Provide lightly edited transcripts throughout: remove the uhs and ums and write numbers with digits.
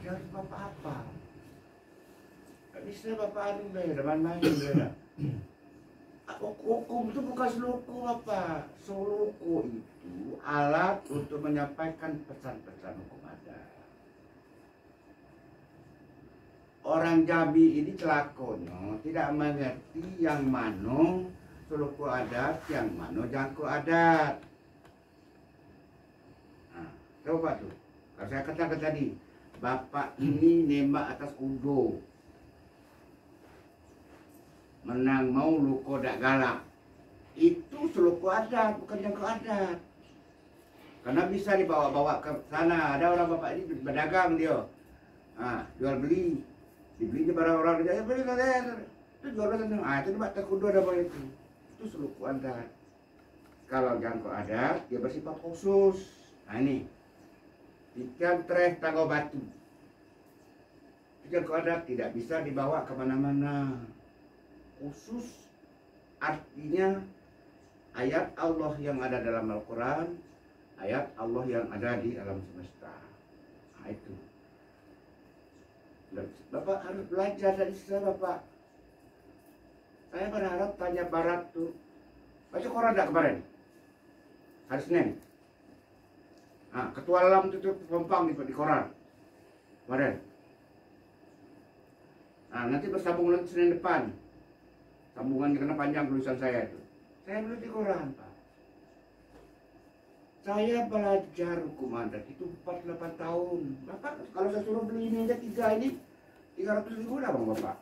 Ya harus bapak apa? Gak bisa bapak anu beda, main-main beda. Hukum itu bukan seluku apa? Seluku itu alat untuk menyampaikan pesan-pesan hukum adat. Orang Jambi ini celakonya tidak mengerti yang mana seluku adat, yang mana jangkau adat. Nah, coba tuh, kalau saya katakan tadi, bapak ini nembak atas kudo, menang mau luko dak galak, itu seluku adat, bukan jangkau adat. Karena bisa dibawa-bawa ke sana. Ada orang bapak ini berdagang dia, jual beli, dibeli barang orang dia beli itu jual beli, itu batak kudo ada apa itu seluku adat. Kalau jangkau adat dia bersifat khusus. Nah ini ikan treh tanggo batu, jangkau adat tidak bisa dibawa kemana-mana. Khusus artinya ayat Allah yang ada dalam Al-Quran, ayat Allah yang ada di alam semesta. Nah itu Bapak harus belajar dari saya Bapak. Saya berharap tanya Barat tuh, baca koran enggak kemarin? Hari Senin. Ketua Alam itu penumpang di koran kemarin. Nanti bersambung nanti Senin depan. Sambungannya karena panjang tulisan saya itu. Saya beli di koran Pak. Saya belajar hukum adat itu 48 tahun. Bapak kalau saya suruh beli ini aja 3 ini 300.000 dah bang Bapak.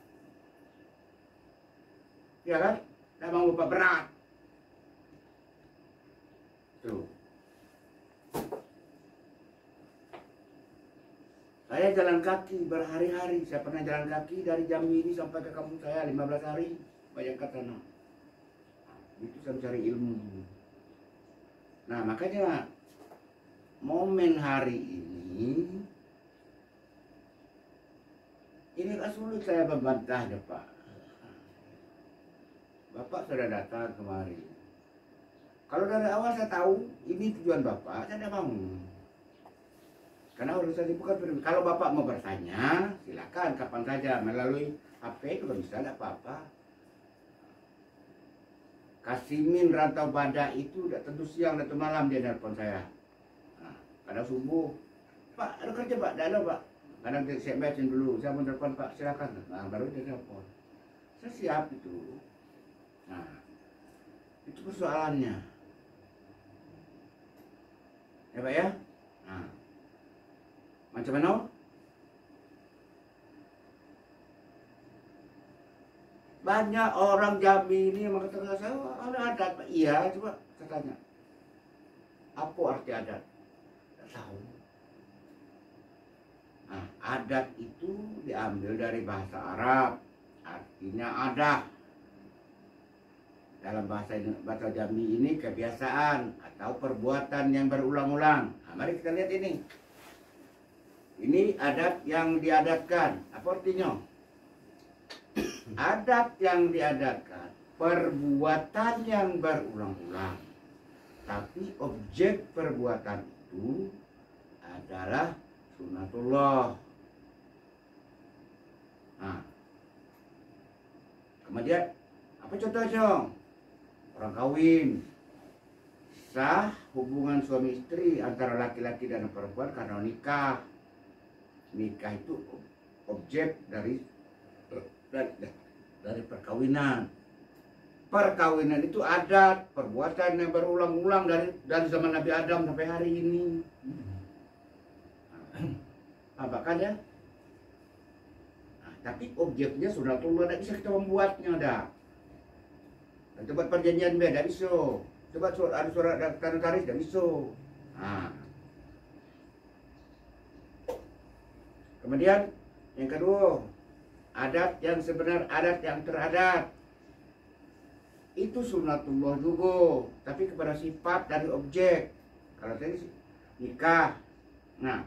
Ya kan? Dah bang Bapak berat. Tuh. Saya jalan kaki berhari-hari. Saya pernah jalan kaki dari Jambi ini sampai ke kampung saya 15 hari. Bayangkan sana. Itu saya mencari ilmu. Nah makanya momen hari ini kan sulit saya membantahnya Pak. Bapak sudah datang kemari. Kalau dari awal saya tahu ini tujuan Bapak, saya tidak mau. Karena urusan itu bukan pribadi. Kalau Bapak mau bertanya, silakan kapan saja melalui HP juga bisa, tidak apa-apa. Kasimin Rantau Badak itu udah tentu siang atau malam dia nelpon saya. Kadang subuh, Pak ada kerja Pak, tidak ada Pak. Kadang saya bacain dulu, saya mau telepon Pak silakan. Baru dia telepon. Saya siap itu. Nah, itu persoalannya. Ya Pak ya. Macam mana? Banyak orang Jambi ini mengatakan saya ada adat Pak. Iya, coba saya tanya. Apa arti adat? Tidak tahu. Adat itu diambil dari bahasa Arab, artinya ada. Dalam bahasa Jambi ini kebiasaan atau perbuatan yang berulang-ulang. Mari kita lihat ini. Ini adat yang diadatkan. Apa artinya? Adat yang diadatkan, perbuatan yang berulang-ulang. Tapi objek perbuatan itu adalah sunatullah. Kemudian apa contohnya? Orang kawin, sah hubungan suami istri antara laki-laki dan perempuan karena nikah. Nikah itu objek dari perkawinan. Perkawinan itu adat, perbuatan yang berulang-ulang dari zaman Nabi Adam sampai hari ini. Bahkan ya. Tapi objeknya sunatullah, tidak bisa kita membuatnya dah. Tempat perjanjian beda bisa. Coba ada surat tanda tarikh tidak bisa. Kemudian yang kedua, adat yang sebenar, adat yang teradat. Itu sunatullah juga, tapi kepada sifat dari objek. Kalau tadi nikah. Nah,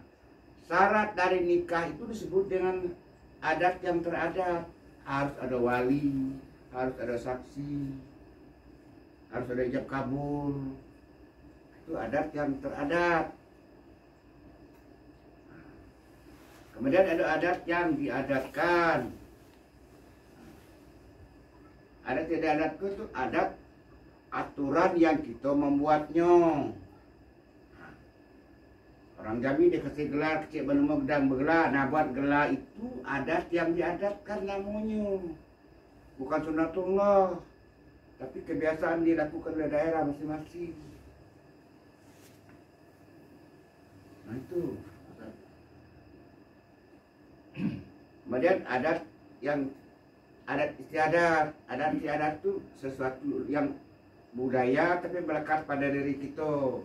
syarat dari nikah itu disebut dengan adat yang teradat. Harus ada wali, harus ada saksi, harus ada ijab kabul. Itu adat yang teradat. Kemudian ada adat yang diadatkan. Adat yang diadatkan itu adat aturan yang kita membuatnya. Orang Jambi dikasih gelar kecil bernama gedang bergelar. Nah, buat gelar itu adat yang diadatkan namanya. Bukan sunatullah, tapi kebiasaan dilakukan oleh daerah masing-masing. Nah itu. Kemudian adat yang adat istiadat. Adat istiadat itu sesuatu yang budaya tapi melekat pada diri kita.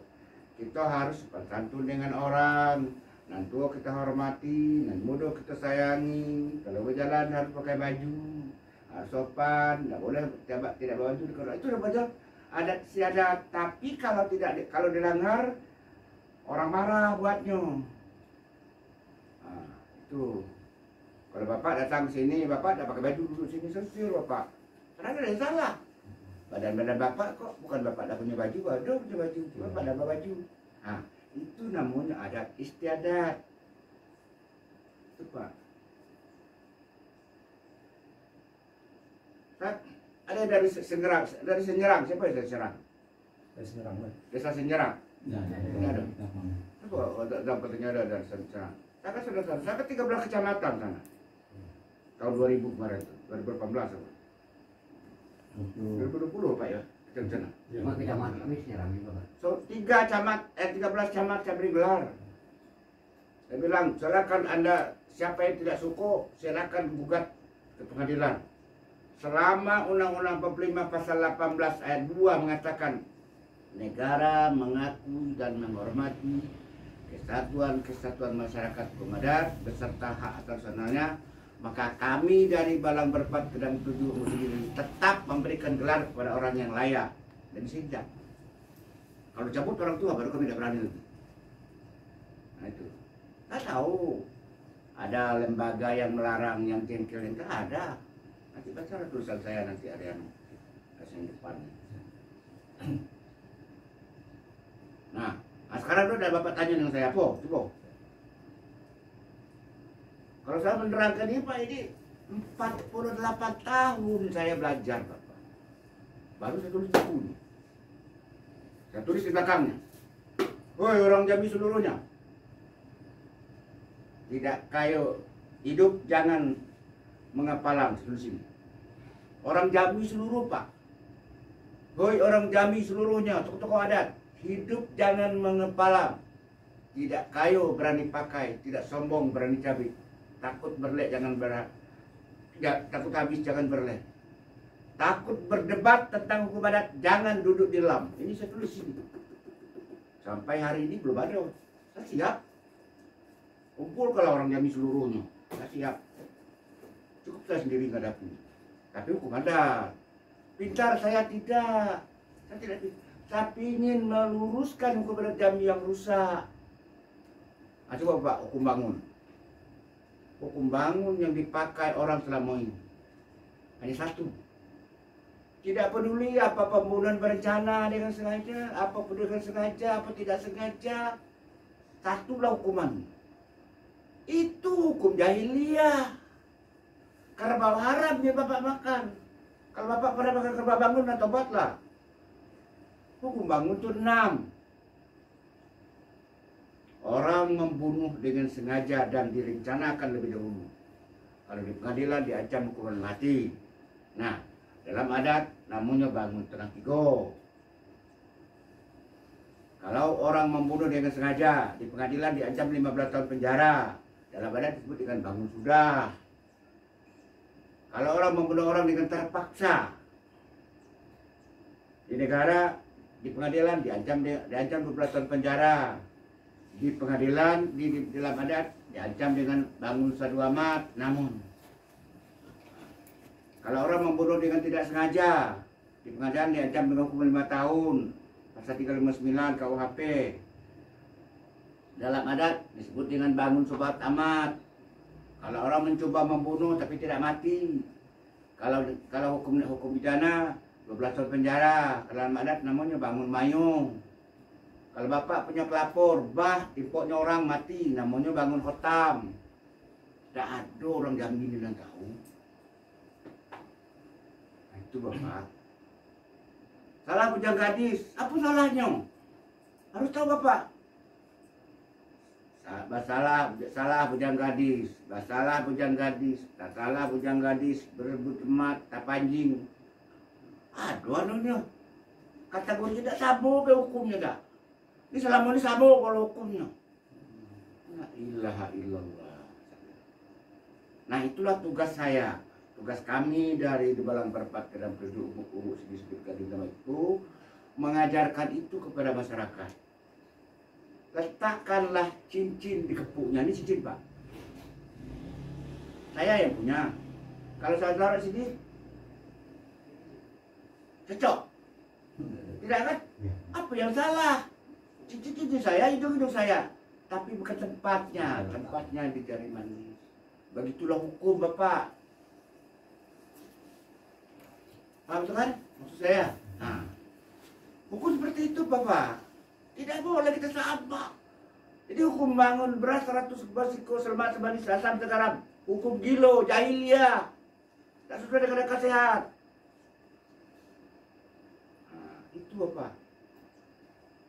Kita harus bersantun dengan orang. Nan tua kita hormati, nan muda kita sayangi. Kalau berjalan harus pakai baju, harus sopan, tidak boleh tidak bawa baju. Kalau itu udah betul adat istiadat. Tapi kalau dilanggar, orang marah buatnya. Nah, itu. Kalau bapak datang ke sini, bapak tidak pakai baju duduk sini sesir bapak. Karena ada yang salah. Badan bapak kok bukan bapak dah punya baju, ada punya baju, cuma badan bapak baju. Nah, itu namanya adat istiadat. Itu Pak. Ada dari Senyerang, siapa yang dari Senyerang? Dari Senyerang, Desa Senyerang. ya, Ada. Coba dalam katanya ada dari Senyerang. Saya kan sudah saya kan 13 kecamatan sana. Tahun 2000 kemarin, 2018 apa? 2020 Pak ya, kita sana. Cuma kecamatan kami Senyerang juga Pak. So 13 camat saya beri gelar. Saya bilang, silakan Anda siapa yang tidak suka, silakan gugat ke pengadilan. Selama Undang-Undang 45 pasal 18 ayat 2 mengatakan negara mengakui dan menghormati kesatuan masyarakat Komodat beserta hak atas tanahnya, maka kami dari Balang Berpat Kedang 7 Muslimin tetap memberikan gelar kepada orang yang layak dan sejak. Kalau cabut orang tua baru kami tidak berani lagi. Nah itu. Saya tahu ada lembaga yang melarang yang jengkel yang ada. Nanti baca tulisan saya nanti ada yang kasih depan. Nah sekarang itu ada bapak tanya dengan saya, apa? Coba. Kalau saya menerangkan ini Pak, ini 48 tahun saya belajar Bapak. Baru saya tulis buku ini. Saya tulis di belakangnya. Woi orang Jambi seluruhnya. Tidak kayo hidup jangan mengapalang tulis ini. Orang Jambi seluruh Pak. Woi orang Jambi seluruhnya, tokoh-tokoh adat. Hidup jangan mengepalang. Tidak kayo berani pakai, tidak sombong berani cabik. Takut berlek jangan takut habis jangan berlek. Takut berdebat tentang hukum adat jangan duduk di lam. Ini saya tulis ini. Sampai hari ini belum ada. Saya siap. Kumpul kalau orang Jambi seluruhnya. Saya siap. Cukup saya sendiri ngadapin. Tapi hukum adat. Pintar saya tidak. Saya tidak pintar. Tapi ingin meluruskan hukum adat Jambi yang rusak. Nah, coba Pak, hukum bangun. Hukum bangun yang dipakai orang selama ini hanya satu. Tidak peduli apa pembunuhan berencana dengan sengaja, apa peduli sengaja, apa tidak sengaja. Satulah hukuman. Itu hukum jahiliyah. Kerbau haram ya Bapak makan. Kalau Bapak pernah makan kerbau bangun, nah tobatlah. Hukum bangun itu 6. Orang membunuh dengan sengaja dan direncanakan lebih dahulu. Kalau di pengadilan diancam hukuman mati. Nah, dalam adat namanya bangun tengah 3. Kalau orang membunuh dengan sengaja, di pengadilan diancam 15 tahun penjara. Dalam adat disebut dengan bangun sudah. Kalau orang membunuh orang dengan terpaksa, di negara, di pengadilan diancam 12 tahun penjara. Di pengadilan, di dalam adat diancam dengan bangun sadu amat. Namun kalau orang membunuh dengan tidak sengaja, di pengadilan diancam dengan hukuman 5 tahun. Pasal 359 KUHP. Dalam adat disebut dengan bangun sobat amat. Kalau orang mencoba membunuh tapi tidak mati, kalau hukum pidana 12 tahun penjara. Dalam adat namanya bangun mayung. Kalau Bapak punya pelapor, bah timpoknya orang mati, namanya bangun khotam. Tak ada orang Jambi yang tahu. Nah, itu Bapak. Salah bujang gadis. Apa salahnya? Harus tahu Bapak. Salah bujang gadis. Salah bujang gadis. Tak salah bujang gadis. Berebut emat. Tak panjing. Aduh anunya. Kategori tidak sabo ke hukumnya tak. Ini selama ini sabo kalau hukumnya. La ilaha illallah. Nah itulah tugas saya, tugas kami dari Debalang Perpat dalam Kedua Umum Segi Kadinama itu mengajarkan itu kepada masyarakat. Letakkanlah cincin di kepuknya. Ini cincin Pak. Saya yang punya. Kalau saya taruh sini, cocok. Tidak kan? Apa yang salah? Cincin saya, hidung saya. Tapi bukan tempatnya. Tempatnya di jari manis. Begitulah hukum Bapak. Paham betul kan? Maksud saya. Nah, hukum seperti itu Bapak. Tidak boleh kita sama. Jadi hukum bangun beras 100 basiko selamat sebani sasam sekarang. Hukum gilo, jahiliyah. Tak sesuai dengan akal sehat. Nah, itu Bapak.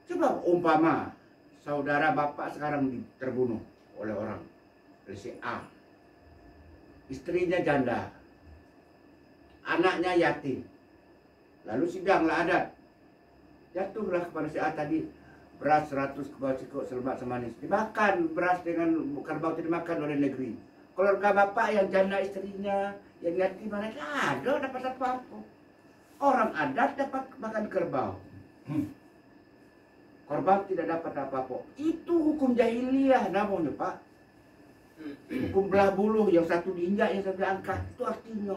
Coba umpama saudara Bapak sekarang terbunuh oleh orang. Oleh si A. Istrinya janda, anaknya yatim. Lalu sidanglah adat. Jatuhlah kepada si A tadi beras 100 kebasiko selemak semanis. Dimakan beras dengan kerbau dimakan oleh negeri. Keluarga Bapak yang janda istrinya, yang yatim mana ada dapat apa-apa. Orang adat dapat makan kerbau. Korban tidak dapat apa-apa. Itu hukum jahiliyah namanya Pak. Hukum belah buluh, yang satu diinjak, yang satu diangkat. Itu artinya.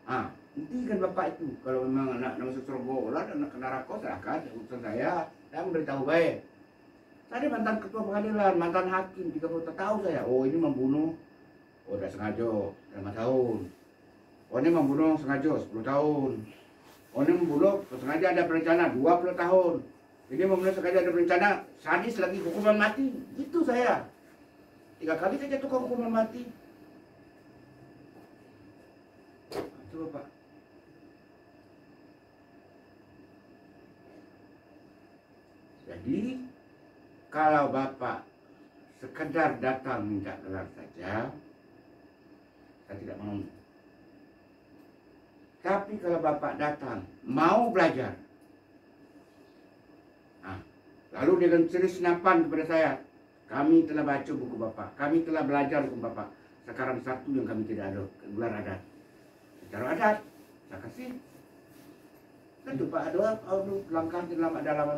Ah, hentikan Bapak itu. Kalau memang anak masuk surga, anak ke neraka, silahkan. Urusan saya memberitahu baik. Tadi mantan ketua pengadilan, mantan hakim, 30 tahun saya. Oh ini membunuh, oh udah sengaja, 5 tahun. Oh ini membunuh sengaja, 10 tahun. Oh ini membunuh sengaja ada perencana, 20 tahun. Ini membunuh sengaja ada perencana, sadis lagi hukuman mati. Itu saya. 3 kali saya jatuhkan hukuman mati. Coba Pak. Jadi kalau Bapak sekedar datang minta gelar saja, saya tidak mau. Tapi kalau Bapak datang mau belajar, nah, lalu dengan serius nampan kepada saya, kami telah baca buku Bapak, kami telah belajar buku Bapak. Sekarang satu yang kami tidak ada, gelar adat. Secara adat, saya kasih. Tentu Pak, ada langkah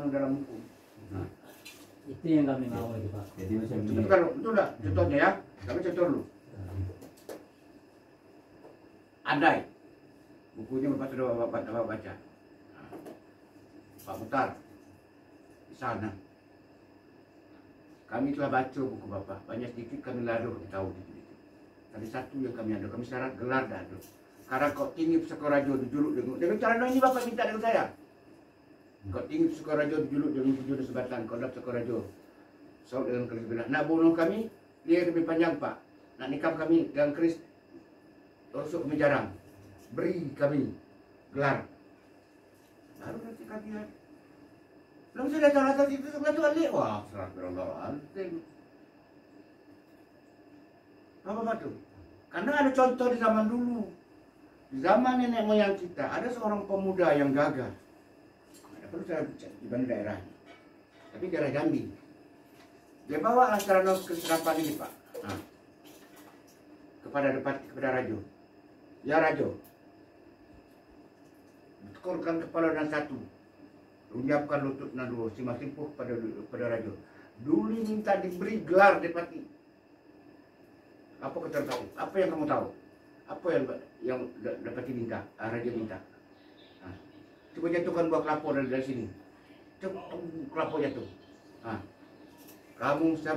dalam hukum. Nah, Itu yang kami mau itu Pak. Jadi macam itu ni. kan contohnya ya. Kami contoh dulu. Andai bukunya Bapak sudah Bapak baca. Nah, Pak Mutar di sana. Kami telah baca buku Bapak. Banyak sedikit kami lalu tahu sedikit. Tadi satu yang kami ada, kami syarat gelar dah ada. Karena kok tinggi Sukorajo dijuluk dengan cara ini Bapak minta dengan saya. Kau tinggi Sukorajo dijuluk dengan tujuh sebatan Kodam Sukorajo. So dengan keris bilang, nak bunuh kami, dia lebih panjang Pak. Nak nikam kami dengan keris, rusuk kami jarang. Beri kami gelar. Baru nanti kajian. Belum sudah salah satu itu sebelah tu alik. Wah, serah berolok-olok. Apa tu? Karena ada contoh di zaman dulu. Di zaman nenek moyang kita, ada seorang pemuda yang gagah. Ada perlu saya di mana daerah. Tapi daerah Jambi. Dia bawa acara keserapan ini Pak. Nah, kepada Rajo. Ya Rajo. Tekurkan kepala dan satu. Unyapkan lutut dan dua. Si Masipuh pada Rajo. Dulu minta diberi gelar Depati. Apa kata tahu? Apa yang kamu tahu? Apa yang Depati minta? Raja minta. Nah, coba jatuhkan buah kelapa dari sini. Coba kelapa jatuh. Nah, kamu saya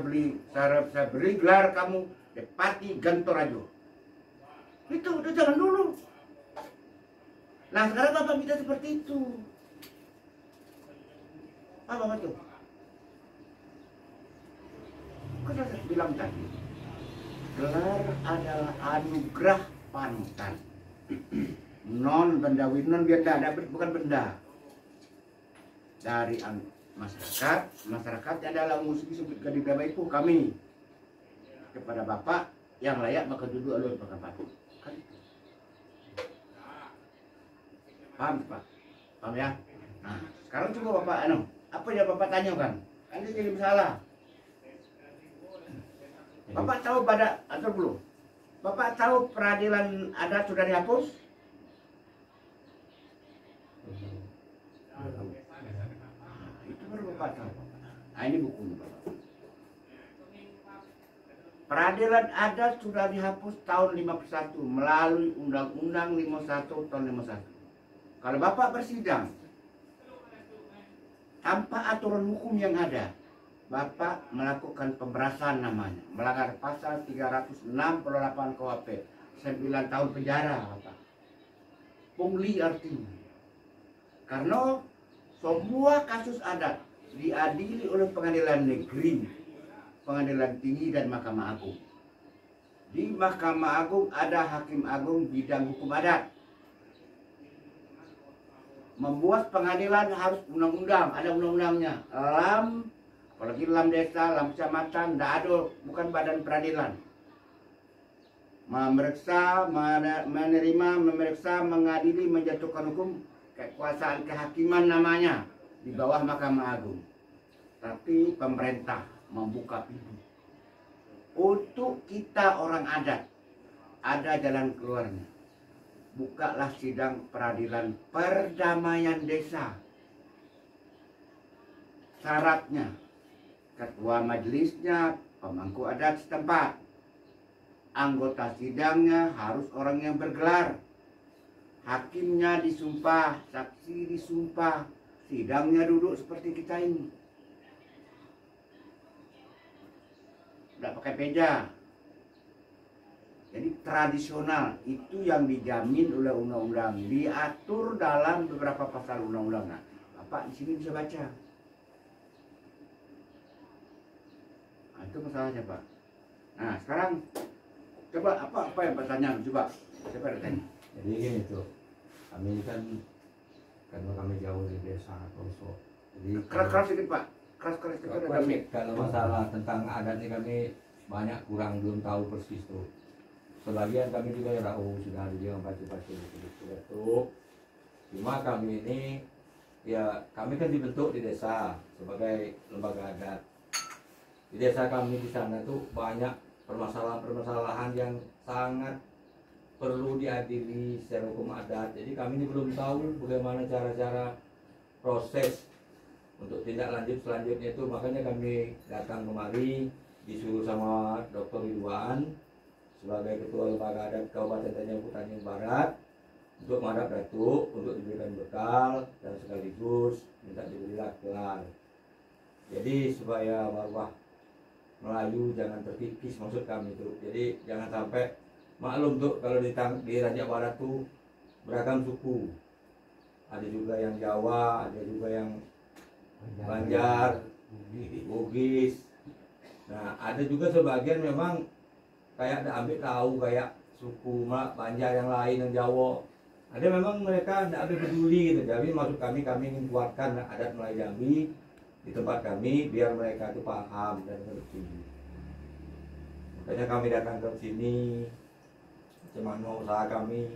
beri gelar kamu Depati Gantorajo. Itu jangan dulu. Nah sekarang Bapak minta seperti itu. Apa Bapak tuh? Kan saya bilang tadi, gelar adalah anugerah panutan. Non bendawi, non benda, bukan benda. Dari masyarakat adalah musuh kedua itu kami kepada Bapak yang layak maka duduk alur Bapak. Kan? Paham Pak? Paham ya? Nah, sekarang coba Bapak apa yang Bapak tanyakan? Kan dia jadi masalah. Bapak tahu pada atau belum? Bapak tahu peradilan adat sudah dihapus? Itu baru Bapak tahu. Nah, ini bukunya Bapak. Peradilan adat sudah dihapus tahun 51 melalui Undang-Undang 51 tahun 51. Kalau Bapak bersidang tanpa aturan hukum yang ada, Bapak melakukan pemberasan namanya, melanggar pasal 368 KUHP, 9 tahun penjara Bapak. Pungli artinya. Karena semua kasus adat diadili oleh pengadilan negeri, pengadilan tinggi dan Mahkamah Agung. Di Mahkamah Agung ada hakim agung bidang hukum adat. Membuat pengadilan harus undang-undang, ada undang-undangnya. Apalagi LAM desa, LAM kecamatan, tidak ada, bukan badan peradilan. Memeriksa, menerima, memeriksa, mengadili, menjatuhkan hukum, kekuasaan kehakiman namanya di bawah Mahkamah Agung. Tapi pemerintah membuka pintu untuk kita orang adat, ada jalan keluarnya. Bukalah sidang peradilan perdamaian desa. Syaratnya ketua majelisnya pemangku adat setempat, anggota sidangnya harus orang yang bergelar, hakimnya disumpah, saksi disumpah, sidangnya duduk seperti kita ini, tidak pakai meja. Jadi tradisional itu yang dijamin oleh undang-undang, diatur dalam beberapa pasal undang-undang. Nah, Bapak di sini bisa baca. Nah, itu masalahnya Pak. Nah sekarang coba apa yang bertanya coba siapa yang tanya? Jadi gini tuh, kami kan karena kami jauh dari desa pelosok. Jadi Keras sedikit Pak, keras sedikit ada kami. kalau masalah tentang adat ini kami banyak kurang belum tahu persis tuh. Sebagian kami juga ya tahu sudah ada yang baca-baca itu. Cuma kami ini ya kami kan dibentuk di desa sebagai lembaga adat. Di desa kami di sana tuh banyak permasalahan-permasalahan yang sangat perlu diadili secara hukum adat. Jadi kami ini belum tahu bagaimana cara-cara proses untuk tindak lanjut selanjutnya itu. Makanya kami datang kemari disuruh sama Dr. Ridwan sebagai ketua lembaga adat Kabupaten Tanjung Barat untuk menghadap Datuk untuk diberikan bekal dan sekaligus minta diberilah gelar. Jadi supaya marwah Melayu jangan terkikis maksud kami itu. Jadi jangan sampai maklum tuh kalau di Raja Barat tuh beragam suku. Ada juga yang Jawa, ada juga yang Banjar, Bugis. Nah, ada juga sebagian memang kayak ada ambil tahu kayak suku Banjar yang lain yang Jawa. Ada memang mereka tidak ada peduli gitu. Jadi maksud kami ingin kuatkan adat Melayu Jambi di tempat kami biar mereka itu paham dan ngerti. Makanya kami datang ke sini, macam mana usaha kami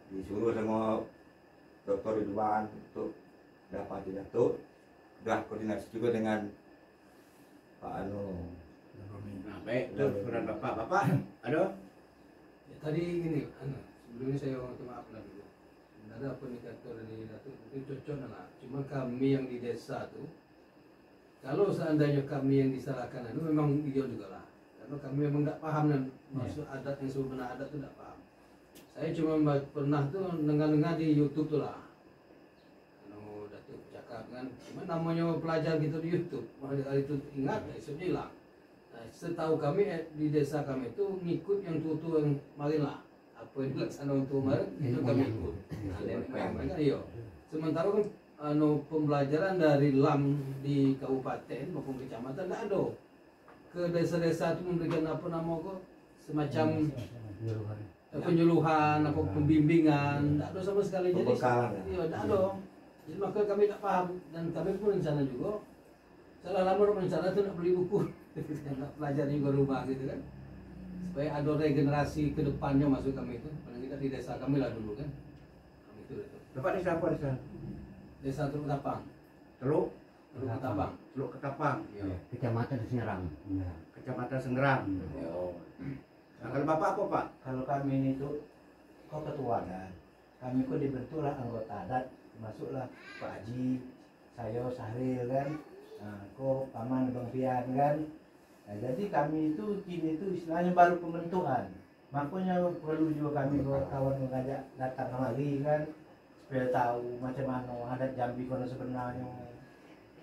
disuruh sama Dr. Ridwan untuk dapat Datuk. Sudah koordinasi juga dengan Pak Anu. Nah, baik, itu peran Bapak, ada? Ya, tadi gini, sebelumnya saya minta maaf lah dulu. Sebenarnya apa indikator dari Datuk itu cocok lah. Cuma kami yang di desa tuh, kalau seandainya kami yang disalahkan itu memang hijau juga lah. Karena kami memang tidak paham dan maksud adat yang sebenarnya adat itu tidak paham. Saya cuma pernah tuh dengar di YouTube tuh lah. Datuk cakap kan, cuma namanya pelajar gitu di YouTube. Hari itu ingat, esoknya hilang. Setahu kami di desa kami itu ngikut yang tua-tua yang marilah apa yang dilaksanakan untuk kemarin itu kami ikut. Nah, nenek moyang mereka iya. Sementara kan pembelajaran dari LAM di kabupaten maupun kecamatan tidak ada. Ke desa-desa itu memberikan apa nama kok semacam Juruhan. penyuluhan apa pembimbingan, tak ada sama sekali. Jadi Pembekalan. iya tak ada. Jadi maka kami tak paham dan kami pun rencana juga. Salah lama rencana tu nak beli buku, nak belajar juga rumah gitu kan. Supaya ada regenerasi ke depannya masuk kami itu. Karena kita di desa kami lah dulu kan. Kami itu. Bapak desa apa desa? Desa Teluk Ketapang. Teluk Teluk Ketapang. Teluk Ketapang, Iya. Kecamatan Senyerang. Kecamatan Sengerang. Nah, kalau bapak apa pak? Kalau kami ini tuh kok ketua kan, kami kok dibentuklah anggota adat, masuklah Pak Haji, saya Sahril kan, nah, kok paman Bang Pian kan. Nah, jadi kami itu kini itu istilahnya baru pembentukan, makanya perlu juga kami kawan mengajak datang kemari kan, supaya tahu macam mana adat Jambi kono sebenarnya.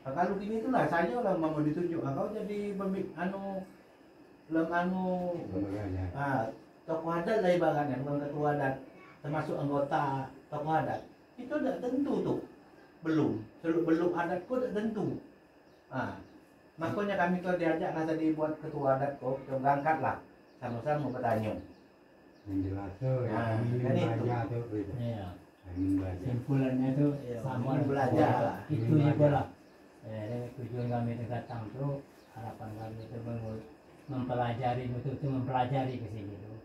Nah, kalau kini itulah saya lah mau ditunjuk, kau jadi tokoh adat lah ibaratnya, bukan ketua adat, termasuk anggota tokoh adat. Itu tidak tentu tuh, belum adat kok tidak tentu. Makanya kami kalau diajak nasa dibuat ketua adat kok, kita berangkat lah, sama-sama bertanya. Menjelas tuh, Nah, ingin kan itu. belajar tuh, Iya. ingin belajar. Simpulannya itu sama ingin belajar. itu juga lah. Tujuan kami itu datang tuh, harapan kami itu mempelajari, betul-betul mempelajari ke sini tuh.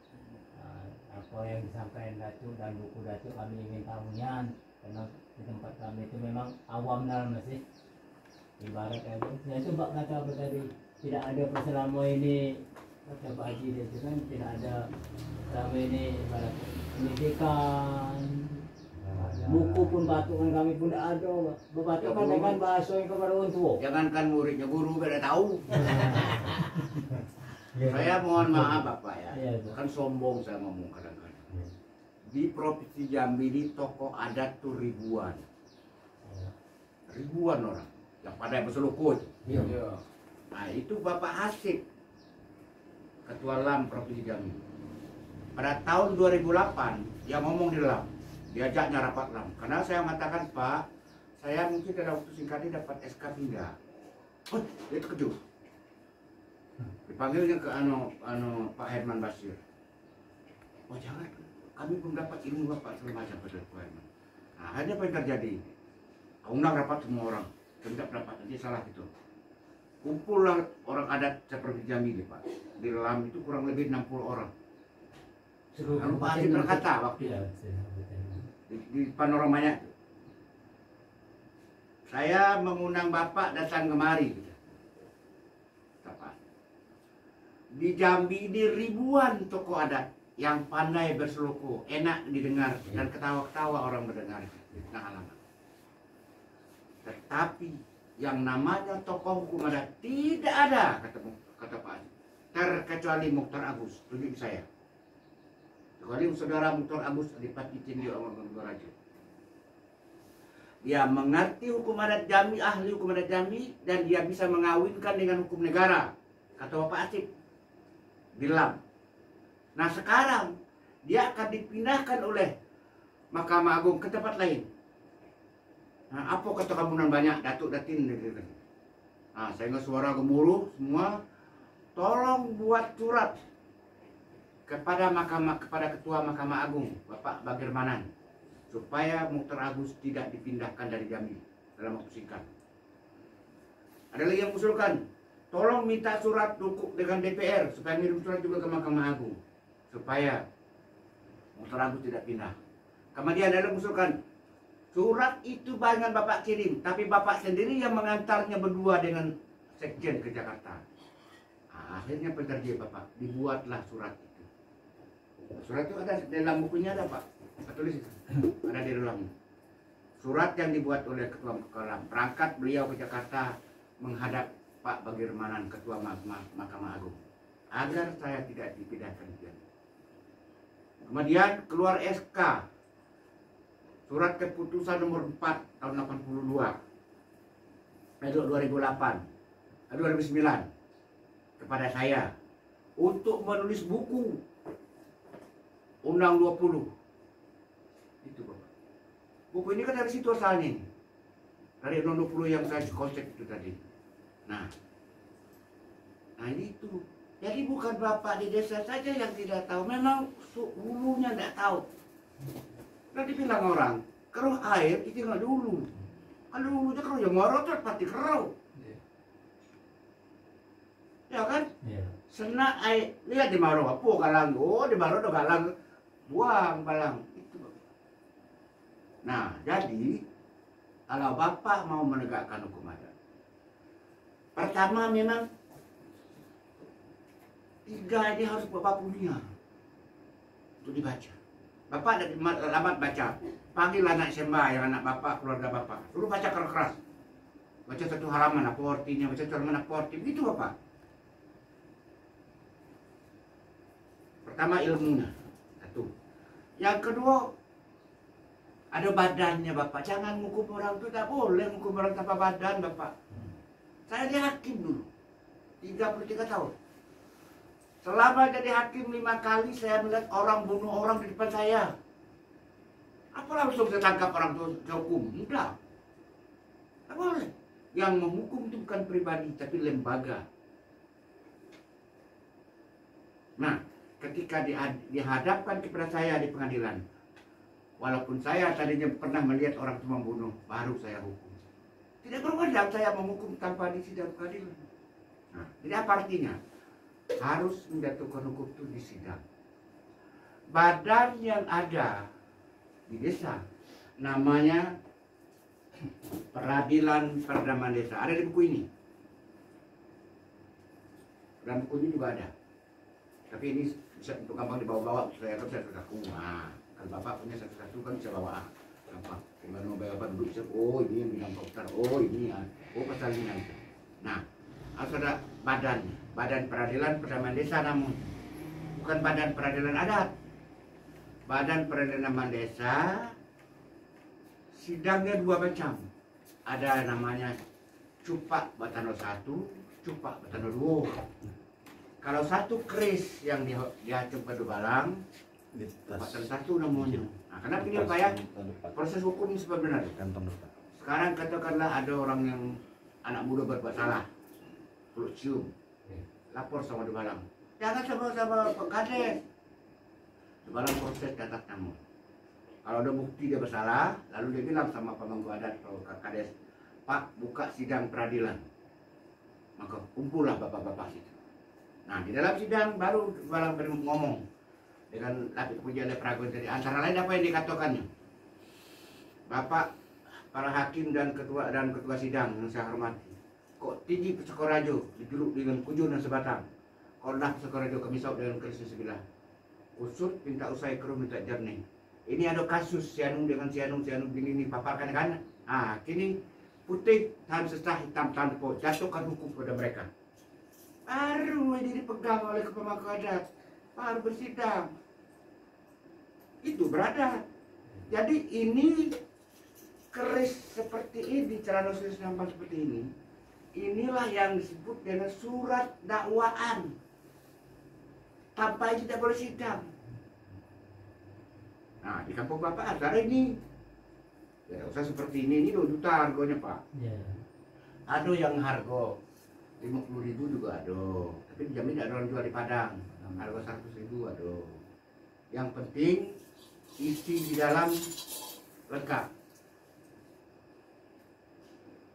Apa yang disampaikan Datuk dan buku Datuk kami ingin tahunya, karena di tempat kami itu memang awam dalam masih ibarat kayak gitu. Ya itu Mbak kata apa tadi, tidak ada selama ini kata Pak Haji itu kan tidak ada selama ini ibarat pendidikan, buku pun batukan kami pun tidak ada. Berbatu kan dengan bahasa yang kepada orang tua. Jangankan muridnya guru beda tahu. Saya mohon maaf bapak ya, Iya, Pak. kan sombong saya ngomong kadang-kadang. Di provinsi Jambi ini tokoh adat tuh ribuan orang yang pada berselukut. Iya. Nah itu Bapak Hasib, Ketua LAM Provinsi Jambi. Pada tahun 2008 dia ngomong di LAM, diajaknya rapat LAM. Karena saya mengatakan Pak, saya mungkin dalam waktu singkat ini dapat SK pindah. Oh, dia terkejut. Dipanggilnya ke Pak Herman Basir. Oh jangan, kami belum dapat ilmu Bapak segala macam pada Pak Herman. Nah, akhirnya apa yang terjadi? Undang rapat semua orang, kami tak dapat, nanti salah gitu. Kumpullah orang adat seperti Jambi nih Pak. Di dalam itu kurang lebih 60 orang. Lalu Pak Haji berkata waktu Iya, di panoramanya itu, saya mengundang Bapak datang kemari. Gitu. Bapak. Di Jambi ini ribuan tokoh adat yang pandai berseluku, enak didengar dan ketawa-ketawa orang mendengar di tengah halaman. Tetapi yang namanya tokoh hukum adat tidak ada, kata Pak Haji, terkecuali Mukhtar Agus, tunjuk saya. Kecuali saudara Mukhtar Agus Adipati Tinggi Omong Raja. Dia mengerti hukum adat Jambi, ahli hukum adat Jambi, dan dia bisa mengawinkan dengan hukum negara, kata Bapak Asif di LAM. Nah sekarang dia akan dipindahkan oleh Mahkamah Agung ke tempat lain. Nah, apa kata kamunan banyak Datuk Datin gitu. Nah, sehingga suara gemuruh semua, tolong buat surat kepada Ketua Mahkamah Agung Bapak Bagir Manan supaya Mukhtar Agus tidak dipindahkan dari Jambi dalam waktu singkat. Ada lagi yang mengusulkan, tolong minta surat dukung dengan DPR supaya ngirim surat juga ke Mahkamah Agung supaya Mukhtar Agus tidak pindah. Kemudian ada yang mengusulkan, surat itu banyak Bapak kirim, tapi Bapak sendiri yang mengantarnya berdua dengan Sekjen ke Jakarta. Nah, akhirnya pekerja Bapak, dibuatlah surat itu. Surat itu ada dalam bukunya ada Pak, saya tulis itu. Ada di dalamnya. Surat yang dibuat oleh Ketua Mahkamah, berangkat beliau ke Jakarta menghadap Pak Bagir Manan, Ketua Mahkamah Agung, agar saya tidak dipindahkan. Kemudian keluar SK, surat keputusan nomor 4 tahun 2009 kepada saya untuk menulis buku Undang 20. Itu Bapak. Buku ini kan dari situ asalnya. Dari Undang 20 yang saya konsep itu tadi. Nah ini itu Jadi bukan bapak di desa saja yang tidak tahu, memang hulunya tidak tahu. Nanti bilang orang, keruh air itu nggak dulu. Kalau hulunya keruh, ya moro tuh pasti keruh. Ya kan? Iya. Sena air, lihat di maro apa galang, oh di maro tuh galang, buang balang. Itu. Nah, jadi kalau bapak mau menegakkan hukum adat, pertama memang 3 ini harus bapak punya untuk dibaca. Bapak ada alamat baca, panggil anak SMA yang anak bapak, keluarga bapak, suruh baca keras-keras, baca 1 halaman apa artinya, baca 1 halaman apa artinya, begitu bapak. Pertama ilmunya, 1. Yang kedua, ada badannya bapak, jangan menghukum orang itu, tak boleh menghukum orang tanpa badan bapak. Saya jadi hakim dulu, 33 tahun. Selama jadi hakim 5 kali saya melihat orang bunuh orang di depan saya. Apa langsung saya tangkap orang itu hukum? Enggak. Tak boleh. Yang menghukum itu bukan pribadi, tapi lembaga. Nah, ketika dihadapkan kepada saya di pengadilan, walaupun saya tadinya pernah melihat orang itu membunuh, baru saya hukum. Tidak berwenang saya menghukum tanpa di sidang pengadilan. Nah, jadi apa artinya? Harus menjatuhkan hukum itu di sidang. Badan yang ada di desa namanya Peradilan Perdamaian Desa. Ada di buku ini. Dalam buku ini juga ada. Tapi ini bisa untuk gampang dibawa-bawa. Saya kaku. Nah, kalau bapak punya satu-satu kan bisa bawa. Gampang. Tinggal mau bapak duduk bisa. Oh ini yang bilang dokter. Oh ini ya. Oh pasal ini. Nah, harus ada badan. Badan Peradilan Perdamaian Desa namun bukan Badan Peradilan Adat. Badan Peradilan Desa sidangnya 2 macam. Ada namanya Cupak Batano 1, Cupak Batano 2. Kalau 1 keris yang diacung pada balang, Batano 1 namanya. Nah, kenapa ini Pak ya? Proses hukum sebenarnya. Sekarang katakanlah ada orang yang anak muda berbuat salah, perlu cium, lapor sama Debalang. Jangan sama-sama Kades. Debalang proses catat nama. Kalau ada bukti dia bersalah, lalu dia bilang sama pemangku adat atau Kades, Pak, buka sidang peradilan. Maka kumpullah bapak-bapak situ. Nah, di dalam sidang baru Debalang ngomong dengan laki pujian peraguan tadi. Antara lain apa yang dikatakannya? Bapak, para hakim dan ketua sidang yang saya hormati, kok tinggi Pesekorajo dijuluk dengan kujur dan sebatang. Kondah Pesekorajo kemisau dengan keris sebelah. Usut minta usai keruh minta jernih. Ini ada kasus sianung dengan sianung begini paparkan kan? Ah, kini putih tahan sesah hitam tanpa jatuhkan hukum pada mereka. Baru ini dipegang oleh pemangku adat, baru bersidang. Itu berada. Jadi ini keris seperti ini, celana keris nampak seperti ini. Inilah yang disebut dengan surat dakwaan. Tanpa itu tidak boleh sidang. Nah, di kampung bapak ada ini. Ya, usah seperti ini 2 juta harganya Pak. Iya. Ada yang harga 50.000 juga ada. Tapi dijamin ada orang jual di Padang. Harga 100.000 ada. Yang penting isi di dalam lengkap.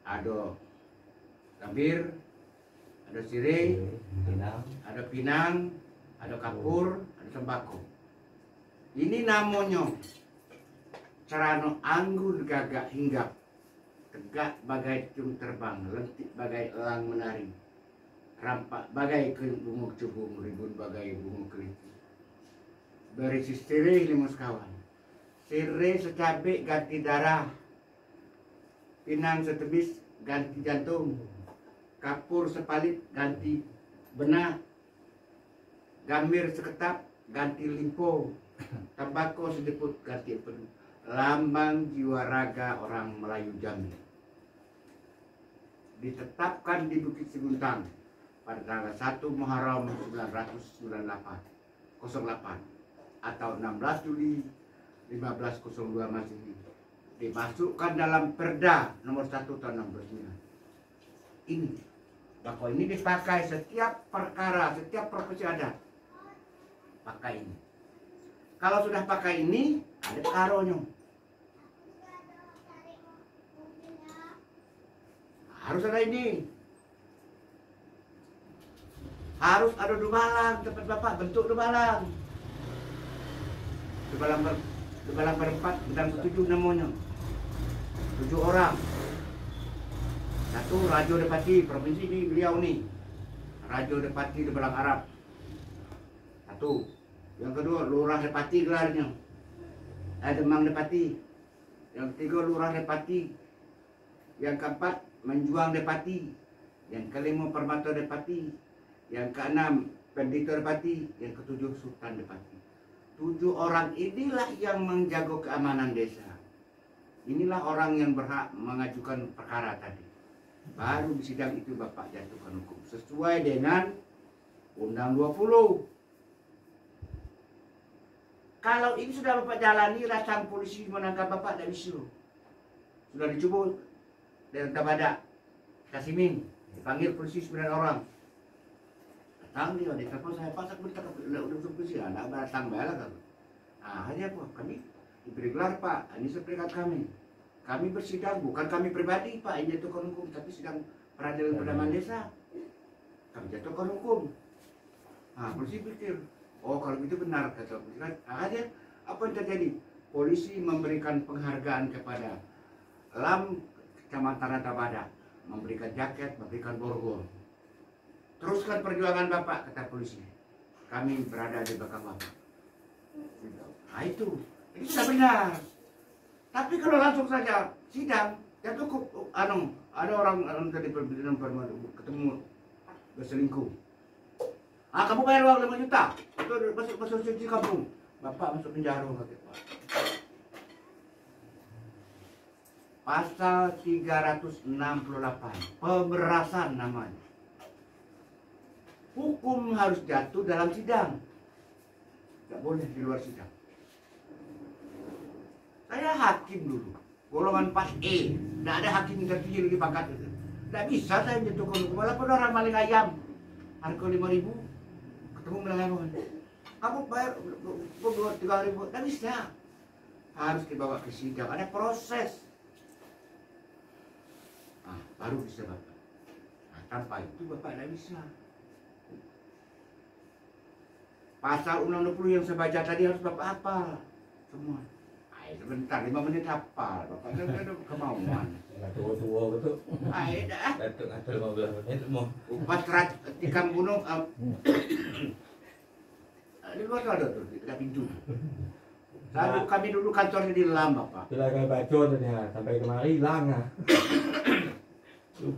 Ada gambir, ada sirih, ada pinang, ada kapur, ada sembako. Ini namanya Cerano anggun gagak hinggap, tegak bagai cung terbang, lentik bagai elang menari, rampak bagai bunga cubung, ribun bagai bunga keliti. Berisi sirih 5 sekawan, sirih secabik ganti darah, pinang setebis ganti jantung, kapur sepalit ganti benak, gambir seketap ganti limpo, tembakau sedeput ganti empedu. Lambang jiwa raga orang Melayu Jambi. Ditetapkan di Bukit Seguntang pada tanggal 1 Muharram 1998 atau 16 Juli 1502 Masehi. Dimasukkan dalam Perda nomor 1 tahun 69. Ini Bahwa ini dipakai setiap perkara, setiap profesi adat. Pakai ini. Kalau sudah pakai ini, ada karonya. Harus ada ini. Harus ada dubalang tempat bapak, bentuk dubalang. Dubalang berempat, bidang ketujuh namanya. 7 orang. Satu Rajo Depati, provinsi ini beliau nih. Rajo Depati Dubalang Arab. Satu. Yang kedua Lurah Depati gelarnya. Demang Depati. Yang ketiga Lurah Depati. Yang keempat Menjuang Depati. Yang kelima Permata Depati. Yang keenam Pendito Depati. Yang ketujuh Sultan Depati. 7 orang inilah yang menjaga keamanan desa. Inilah orang yang berhak mengajukan perkara tadi. Baru di sidang itu Bapak jatuhkan hukum sesuai dengan Undang 20. Kalau ini sudah Bapak jalani, rasa polisi menangkap Bapak tidak bisa. Sudah dicoba dengan Tabada Kasimin, dipanggil polisi 9 orang. Datang dia, ditelepon saya, Pak, saya udah polisi, anak datang bala kan. Nah, hanya apa? Kami diberi gelar Pak, ini seperingkat kami. Kami bersidang, bukan kami pribadi Pak yang jatuhkan hukum, tapi sidang peradilan perdamaian desa. Kami jatuhkan hukum. Nah, polisi pikir, oh kalau itu benar kata polisi. Akhirnya apa yang terjadi? Polisi memberikan penghargaan kepada Lam Kecamatan Tabada, memberikan jaket, memberikan borgol. Teruskan perjuangan Bapak, kata polisi. Kami berada di belakang Bapak. Nah itu sudah benar. Tapi kalau langsung saja sidang, ya cukup ada orang tadi ketemu berselingkuh. Ah, kamu bayar uang 5 juta. Itu masuk cuci kamu. Bapak masuk penjara kata Pak. Pasal 368, pemerasan namanya. Hukum harus jatuh dalam sidang. Tidak boleh di luar sidang. Saya hakim dulu, golongan pas E. Tidak ada hakim yang tertinggi lagi pangkat itu. Tidak bisa saya menjatuhkan hukum. Walaupun orang maling ayam, harga 5.000, ketemu maling ayam. Kamu bayar 2-3 ribu, tidak bisa. Harus dibawa ke sidang, ada proses. Nah, baru bisa Bapak. Nah, tanpa itu Bapak tidak bisa. Pasal Undang 20 yang saya baca tadi harus Bapak hafal semua. Sebentar, 5 menit hafal. Bapak ada kemauan. Tua-tua betul. Dah. Ngatur 15 menit mau. Upas tikam gunung. Di luar ada tuh, dekat pintu. Lalu kami dulu kantornya di Lam, Bapak. Itulah kayak bacot ya, sampai kemari hilang ah.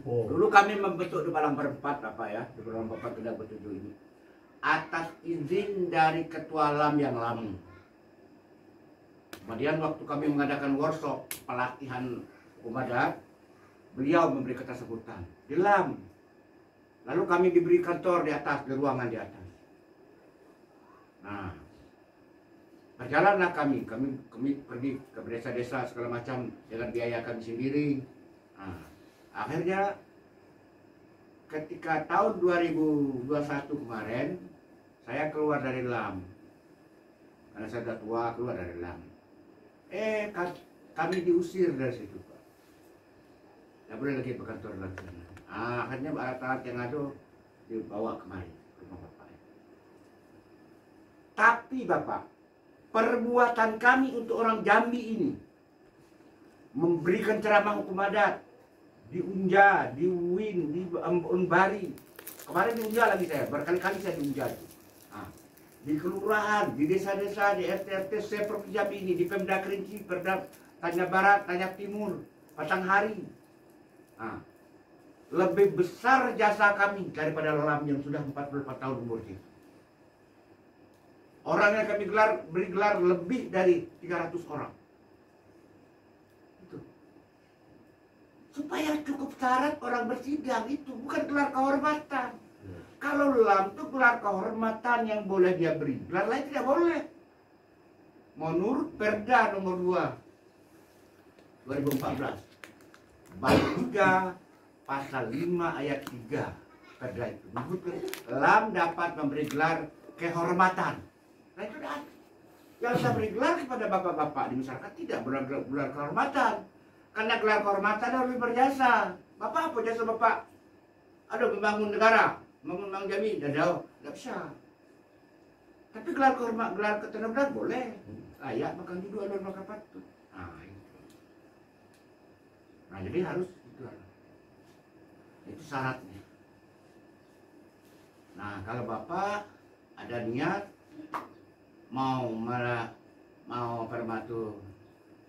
Dulu kami membentuk Dubalang berempat, Bapak ya. Dubalang berempat tidak bertujuh ini. Atas izin dari Ketua Lam yang lama. Kemudian waktu kami mengadakan workshop pelatihan hukum adat, beliau memberi kata sebutan di Lam. Lalu kami diberi kantor di atas, di ruangan di atas. Nah, berjalanlah kami pergi ke desa-desa segala macam dengan biaya kami sendiri. Nah, akhirnya ketika tahun 2021 kemarin, saya keluar dari Lam. Karena saya sudah tua, keluar dari Lam. Kami diusir dari situ, Pak. Tidak boleh lagi berkantor lagi. Akhirnya alat-alat yang ada dibawa kemari ke rumah Bapak. Tapi Bapak, perbuatan kami untuk orang Jambi ini memberikan ceramah hukum adat di Unja, di Uin, di Unbari. Kemarin di Unja lagi saya, berkali-kali saya di Unja. Di kelurahan, di desa-desa, di RT-RT Provinsi Jambi ini, di Pemda Kerinci, Perda Tanya Barat, Tanya Timur, Batanghari. Lebih besar jasa kami daripada Lam yang sudah 44 tahun umurnya. Orang yang kami beri gelar lebih dari 300 orang. Itu. Supaya cukup syarat orang bersidang itu, bukan gelar kehormatan. Kalau Lam itu gelar kehormatan yang boleh dia beri, gelar lain tidak boleh. Menurut Perda nomor 2 2014 bab 3 pasal 5 ayat 3 Kedua itu lam dapat memberi gelar kehormatan. Nah itu dah. Yang bisa beri gelar kepada bapak-bapak di masyarakat tidak gelar kehormatan. Karena gelar kehormatan harus berjasa. Bapak apa jasa bapak? Ada membangun negara, membangun Jambi, tidak bisa. Tapi gelar kehormatan, gelar ketenagaan boleh. Layak makan duduk ada makan patut. Nah itu. Nah jadi harus itu syaratnya. Nah kalau bapak ada niat mau permatu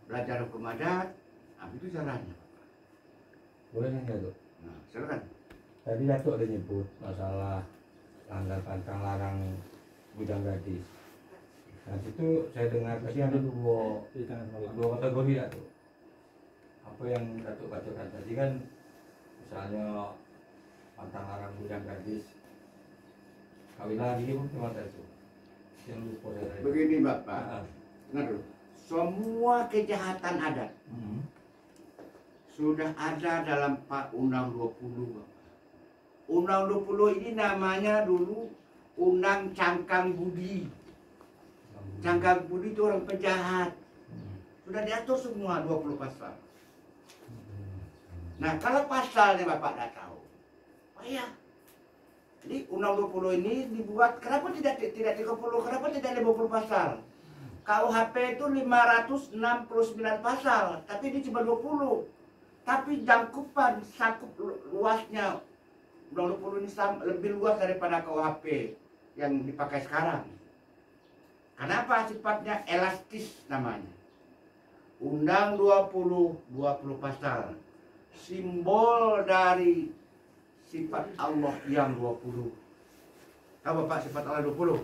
belajar hukum adat, nah, itu caranya. Boleh nggak tuh? Nah silakan. Tadi Datuk ada nyebut masalah langgar pantang larang bujang gadis. Nah situ saya dengar tadi ada dua kategori Datuk. Apa yang Datuk bacakan tadi kan, misalnya pantang larang bujang gadis, kawin lagi pun cuma itu. Yang lupa dari. Begini bapak, dengar dulu. Semua kejahatan adat sudah ada dalam Undang 20 bapak. Undang 20 ini namanya dulu Undang Cangkang Budi. Cangkang Budi itu orang penjahat. Sudah diatur semua 20 pasal. Nah kalau pasalnya bapak tidak tahu, ya. Jadi Undang 20 ini dibuat, kenapa tidak 30, kenapa tidak 50 pasal? KUHP itu 569 pasal, tapi ini cuma 20. Tapi jangkupan, sakup luasnya Undang 20 ini lebih luas daripada KUHP yang dipakai sekarang. Kenapa? Sifatnya elastis namanya. Undang 20 pasal. Simbol dari sifat Allah yang 20. Tahu Bapak sifat Allah 20?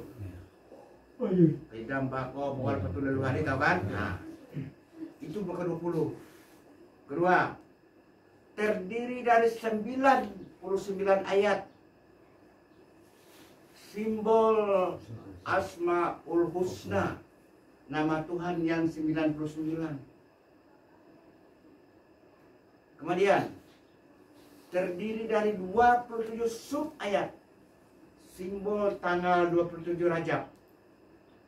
Idam bako bukan betul lalu hari tahu kan? Nah, itu bukan 20. Kedua, terdiri dari 99 ayat. Simbol Asmaul Husna, nama Tuhan yang 99. Kemudian terdiri dari 27 sub ayat. Simbol tanggal 27 Rajab,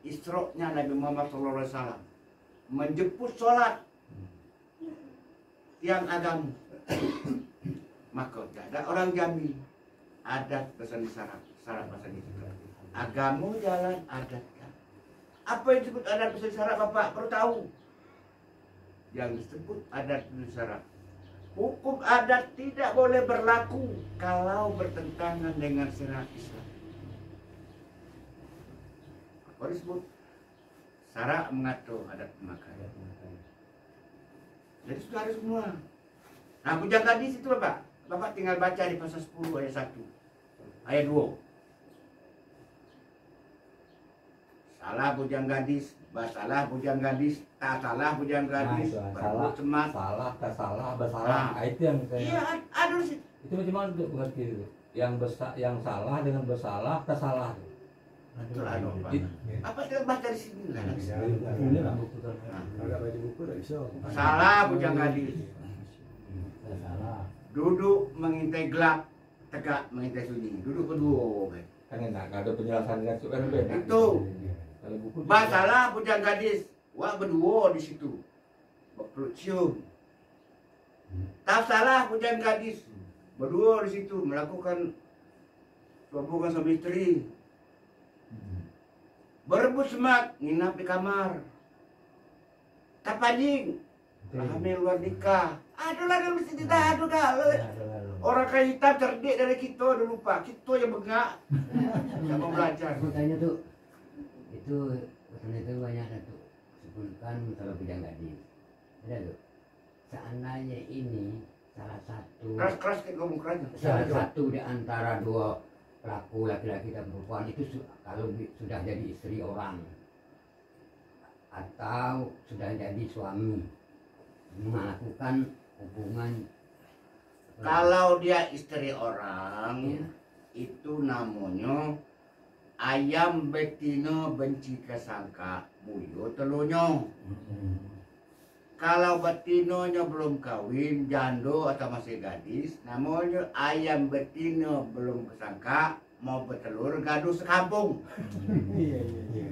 Isra-nya Nabi Muhammad SAW, menjemput sholat tiang agama. Maka ada orang Jambi, adat bahasa syarat bahasa Indonesia. Agama jalan adat. Apa yang disebut adat bahasa syarat Bapak perlu tahu? Yang disebut adat bahasa syarat, hukum adat tidak boleh berlaku kalau bertentangan dengan syariat Islam. Apa disebut? Syarat mengatur adat pemakaian. Jadi sudah ada semua. Nah, bujang gadis itu Bapak tinggal baca di pasal 10 ayat 1, ayat 2. Salah bujang gadis, basalah bujang gadis, tak salah bujang gadis, salah, cemas, salah, tak salah, bersalah. Nah, itu yang saya. Iya, ada sih. Itu bagaimana untuk mengerti itu? Yang salah dengan bersalah, tak salah. Betul ada apa kita baca di sini lah. Salah bujang gadis. Duduk mengintai gelap, tegak mengintai sunyi. Duduk kedua. Kan enak, ada penjelasan dengan itu kan beda. Itu. Kalau buku Masalah bujang gadis, wah berdua di situ. Perut cium. Tak salah bujang gadis, berdua di situ melakukan hubungan suami istri. Berebut semak, nginap di kamar. Tak paling, hamil luar nikah. Adalah yang mesti tidak ada kalau orang kaya hitam cerdik dari kita udah lupa. Kita yang bengak, tidak mau belajar. Makanya tuh itu banyak tuh sebutkan masalah bujang gadis. Ada tuh. Seandainya ini salah satu di antara dua pelaku laki-laki dan perempuan itu kalau sudah jadi istri orang atau sudah jadi suami melakukan hubungan, kalau dia istri orang ya, itu namanya ayam betina benci kesangka buyut telurnya. Kalau betinonya belum kawin, jando atau masih gadis, namanya ayam betino belum kesangka, mau bertelur, gaduh sekampung. Iya iya iya.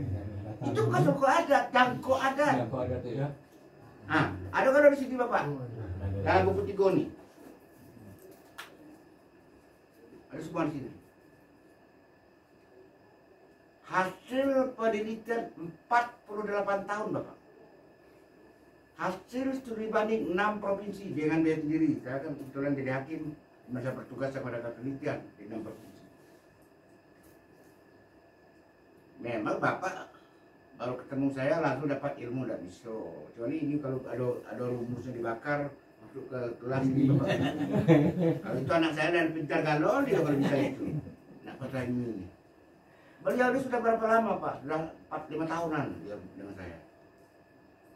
Itu bukan suku adat, jangko adat. Ya, kok ada tuh ya? Nah, ada kan di sini Bapak? Dalam buku Tigo nih. Ada semua di sini. Hasil penelitian 48 tahun Bapak. Hasil studi banding 6 provinsi dengan dia sendiri. Saya kan kebetulan jadi hakim, masa bertugas pada penelitian di 6 provinsi. Memang Bapak baru ketemu saya langsung dapat ilmu dan bisa. Kecuali ini kalau ada rumusnya dibakar masuk ke kelas ini Bapak. Kalau itu anak saya dan pintar galon dia kalau bisa itu. Nak pertanyaan ini. Beliau ini sudah berapa lama Pak? Sudah 4-5 tahunan dia dengan saya.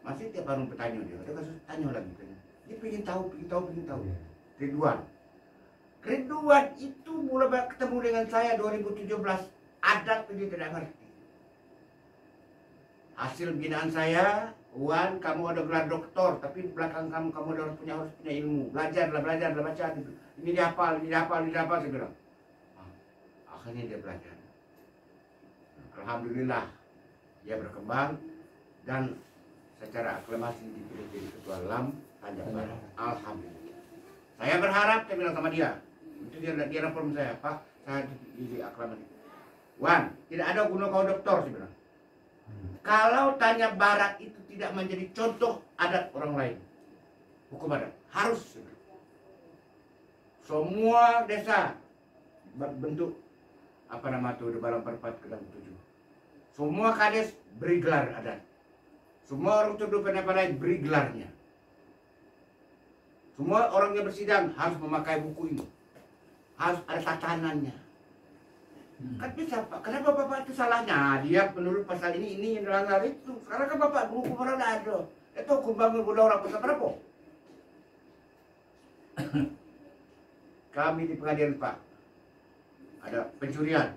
Masih tiap hari bertanya dia. Ada kasus tanya lagi kan. Dia pengen tahu. Ridwan itu mulai ketemu dengan saya 2017. Adat itu dia tidak ngerti. Hasil binaan saya, Wan, kamu ada gelar doktor, tapi di belakang kamu harus punya ilmu. Belajarlah baca. Ini dihafal, saya bilang. Akhirnya dia belajar. Alhamdulillah, dia berkembang dan secara aklamasi dipilih jadi ketua LAM Tanjung Barat. Alhamdulillah. Saya berharap, saya bilang sama dia, itu dia reform saya, Pak, saya di aklamasi. Wan, tidak ada guna kau doktor, saya bilang. Kalau tanya barat itu tidak menjadi contoh adat orang lain, hukum adat harus semua desa berbentuk apa nama itu di Balang Perpat Kedang 7. Semua kades beri gelar adat. Semua orang tuduh pandai beri gelarnya. Semua orang yang bersidang harus memakai buku ini. Harus ada tatanannya. Kan bisa Pak, kenapa Bapak itu salahnya? Dia menurut pasal ini yang dilanggar itu. Sekarang kan Bapak hukum orang ada. Itu hukum bangun budak orang pasal berapa? Kami di pengadilan Pak, ada pencurian.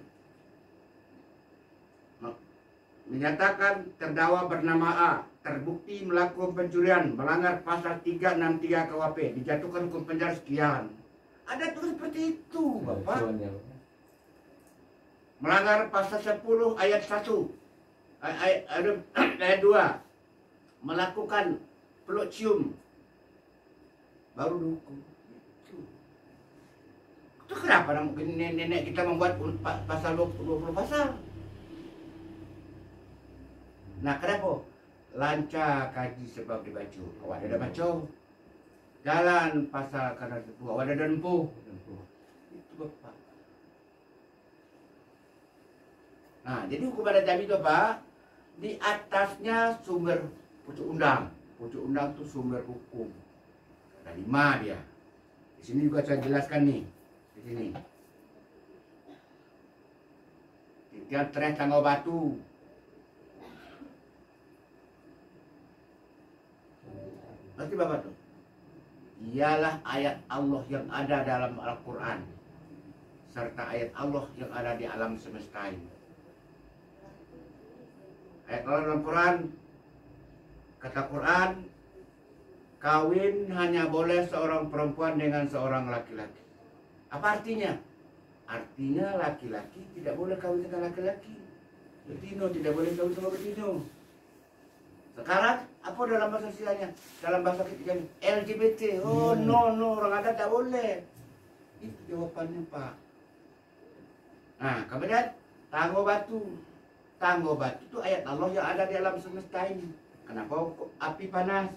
Menyatakan terdakwa bernama A terbukti melakukan pencurian melanggar pasal 363 KUHP, dijatuhkan hukum penjara sekian. Ada tuh seperti itu Bapak. Melanggar pasal 10 ayat 1 ayat 2 melakukan peluk cium baru dihukum. Itu kenapa nenek kita membuat pasal 20 pasal? Nah kenapa? Lancar kaji sebab dibaca. Awak ada baca. Jalan pasal karena itu awak ada nempuh. Itu Bapak. Nah, jadi hukum adat Jambi itu apa? Di atasnya sumber pucuk undang. Pucuk undang itu sumber hukum. Ada 5 dia. Di sini juga saya jelaskan nih. Di sini. Titian Tres Tanggal Batu. Ngerti Bapak tuh? Ialah ayat Allah yang ada dalam Al-Quran. Serta ayat Allah yang ada di alam semesta ini. Ayat Allah dalam Quran, kata Quran, kawin hanya boleh seorang perempuan dengan seorang laki-laki. Apa artinya? Artinya laki-laki tidak boleh kawin dengan laki-laki. Betina tidak boleh kawin sama betina. Sekarang apa dalam bahasa istilahnya? Dalam bahasa kita LGBT. Oh no, orang adat tidak boleh. Itu jawabannya Pak. Nah kemudian tanggo batu. Tanggo batu itu ayat Allah yang ada di alam semesta ini. Kenapa api panas?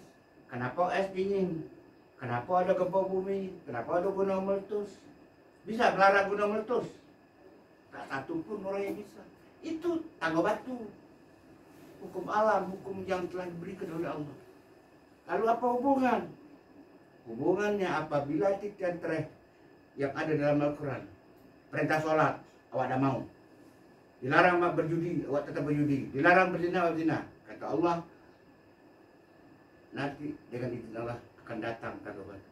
Kenapa es dingin? Kenapa ada gempa bumi? Kenapa ada gunung meletus? Bisa melarang gunung meletus? Tak satu pun orang yang bisa. Itu tanggo batu. Hukum alam, hukum yang telah diberikan oleh Allah. Lalu apa hubungan? Hubungannya apabila titian tereh yang ada dalam Al-Quran. Perintah sholat, awak tak mau. Dilarang berjudi, awak tetap berjudi. Dilarang berzina, awak berzina. Kata Allah, nanti dengan izin Allah akan datang tanggal batu.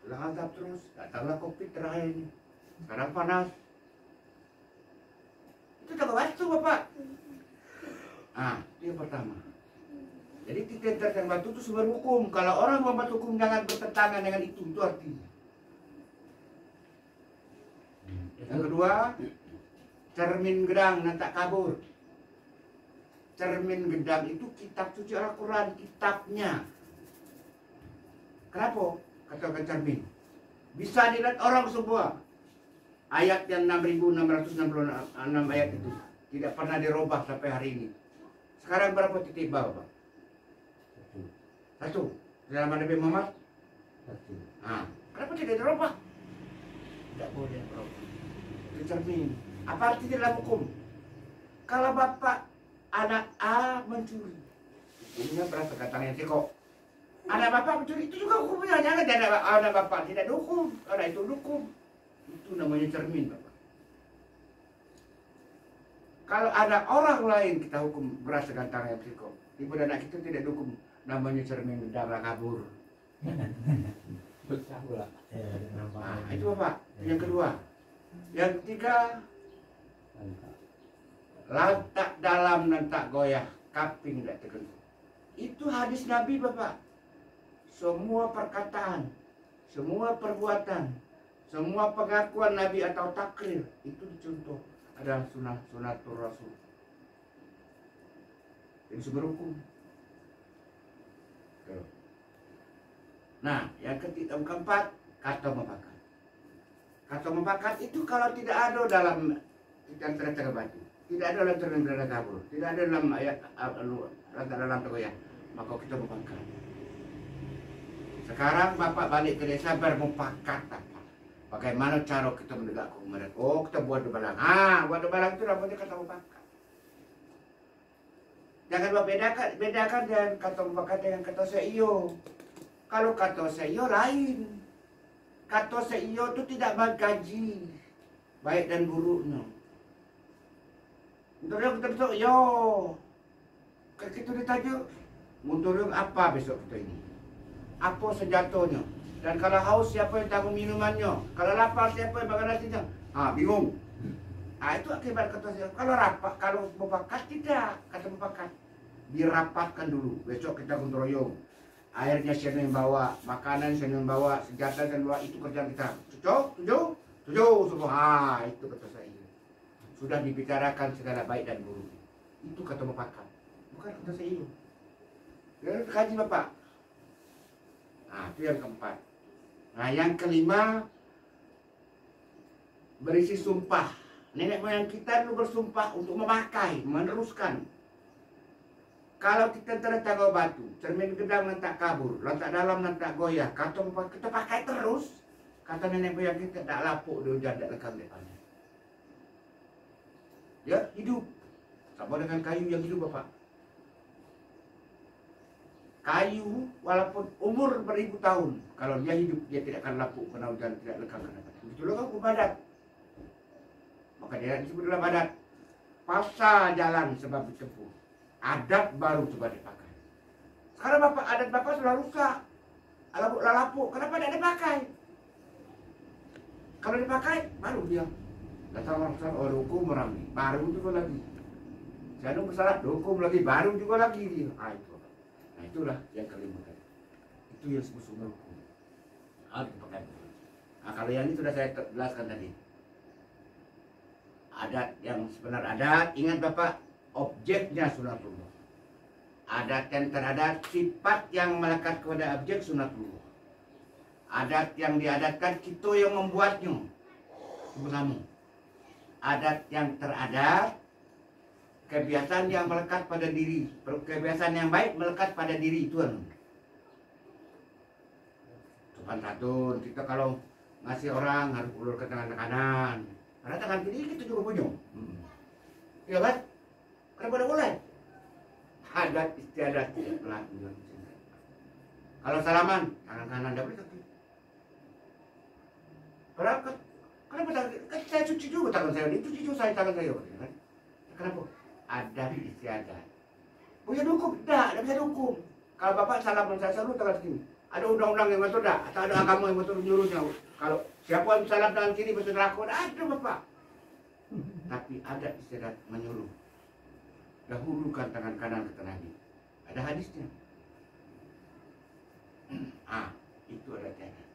Telah azab terus, datanglah COVID terakhir ini. Sekarang panas. Itu tanggal batu Bapak. Ah, itu yang pertama. Jadi titenter dan batu itu sumber hukum. Kalau orang membuat hukum jangan bertentangan dengan itu artinya. Yang kedua, cermin gedang dan tak kabur. Cermin gedang itu kitab suci Al-Quran, kitabnya. Kenapa katakan cermin? Bisa dilihat orang semua. Ayat yang 6.666 ayat itu tidak pernah dirubah sampai hari ini. Sekarang berapa titik bawah, Pak? Satu. Dalam Nabi Muhammad? Satu. Nah, kenapa tidak dirubah? Tidak boleh dirubah. Itu cermin. Apa arti dalam hukum? Kalau bapak anak A mencuri, hukumnya berdasarkan tangannya kok. Anak bapak mencuri itu juga hukumnya, jangan anak bapak tidak dihukum, karena itu hukum. Itu namanya cermin, bapak. Kalau ada orang lain kita hukum berdasarkan tangannya kok. Ibu dan anak kita tidak dihukum, namanya cermin darah kabur. Pecah pula. Nah, itu bapak. Yang kedua. Yang ketiga, laut tak dalam dan tak goyah, kaping tidak tergentu. Itu hadis Nabi, bapak. Semua perkataan, semua perbuatan, semua pengakuan Nabi atau takrir itu dicontoh adalah sunatul Rasul. Jadi sumber hukum. Nah, yang keempat, kata mempakat. Kata mempakat itu kalau tidak ada dalam tanda batu, tidak ada dalam tanda kabur, tidak ada dalam ayat dalam tegoyah, maka kita mempakat. Sekarang bapak balik ke desa bermufakat apa? Bagaimana cara kita menegakkan mereka? Oh, kita buat debalang. Buat debalang itu namanya kata mufakat. Jangan bedakan dengan kata mufakat dengan kata seiyo. Kalau kata seiyo lain. Kata seiyo itu tidak mengkaji baik dan buruknya. Untuk kita besok, yo, kita ditajuk, untuk apa besok kita ini? Apa senjatanya? Dan kalau haus siapa yang tanggung minumannya? Kalau lapar siapa yang makan nasinya? Bingung. Itu akibat kata saya. Kalau rapat, kalau mufakat tidak, kata mufakat dirapatkan dulu. Besok kita gotong royong. Airnya siapa yang bawa, makanan siapa yang bawa, senjata siapa yang bawa, itu kerjaan kita. Tujuh semua. Itu kata saya. Sudah dibicarakan segala baik dan buruk. Itu kata mufakat. Bukan kata saya. Ya, kaji bapak. Itu yang keempat. Nah, yang kelima, berisi sumpah. Nenek moyang kita dulu bersumpah untuk memakai, meneruskan. Kalau kita tertawa batu, cermin gedang dan tak kabur, lantak dalam dan tak goyah, kata kita pakai terus. Kata nenek moyang kita tak lapuk di hujan, tak lekang depannya. Ya, hidup. Sama dengan kayu yang hidup, bapak. Kayu walaupun umur beribu tahun, kalau dia hidup dia tidak akan lapuk kena hujan, tidak lekang kena panas. Begitulah hukum adat. Maka dia disebut dalam adat. Pasal jalan sebab ditempuh. Adat baru coba dipakai. Sekarang bapak adat bapak sudah rusak. Lapuk, kenapa tidak dipakai? Kalau dipakai baru dia. Datang orang hukum ramai, baru juga lagi. Saya bersalah, hukum lagi, baru juga lagi dia. Itu. Nah, itulah yang kelima tadi. Itu yang disebut sumber hukum. Dipakai. Nah, kalau yang ini sudah saya jelaskan tadi. Adat yang sebenar adat, ingat bapak, objeknya sunatullah. Adat yang teradat, sifat yang melekat kepada objek sunatullah. Adat yang diadatkan, kita yang membuatnya. Kamu. Adat yang teradat, kebiasaan yang melekat pada diri, kebiasaan yang baik melekat pada diri itu. Sopan santun, kita kalau ngasih orang harus ulur ke tangan kanan, karena tangan kiri kita juga punya. Iya kan? Kenapa tidak boleh? Adat istiadat tidak berlaku. Kalau salaman, tangan kanan tidak boleh kaki. Kenapa kan saya cuci juga tangan saya, dicuci juga saya tangan saya, kan? Kenapa? Adat istiadat. Bisa dihukum? Tidak bisa dihukum. Kalau bapak salaman saya selalu tangan kiri. Ada undang-undang yang betul tak? Atau ada agama yang betul nyuruhnya? Kalau siapa yang salam tangan kiri betul neraka? Ada bapak. Tapi ada istiadat menyuruh. Dahulukan tangan kanan kata Nabi. Ada hadisnya. Itu adat adat.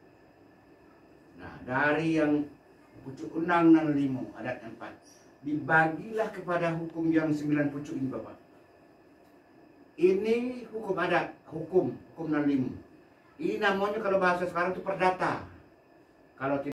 Nah, dari yang pucuk unang nan limo, adat 4. Dibagilah kepada hukum yang 9 pucuk ini, Bapak. Ini hukum adat, hukum nan limo. Ini namanya kalau bahasa sekarang itu perdata. Kalau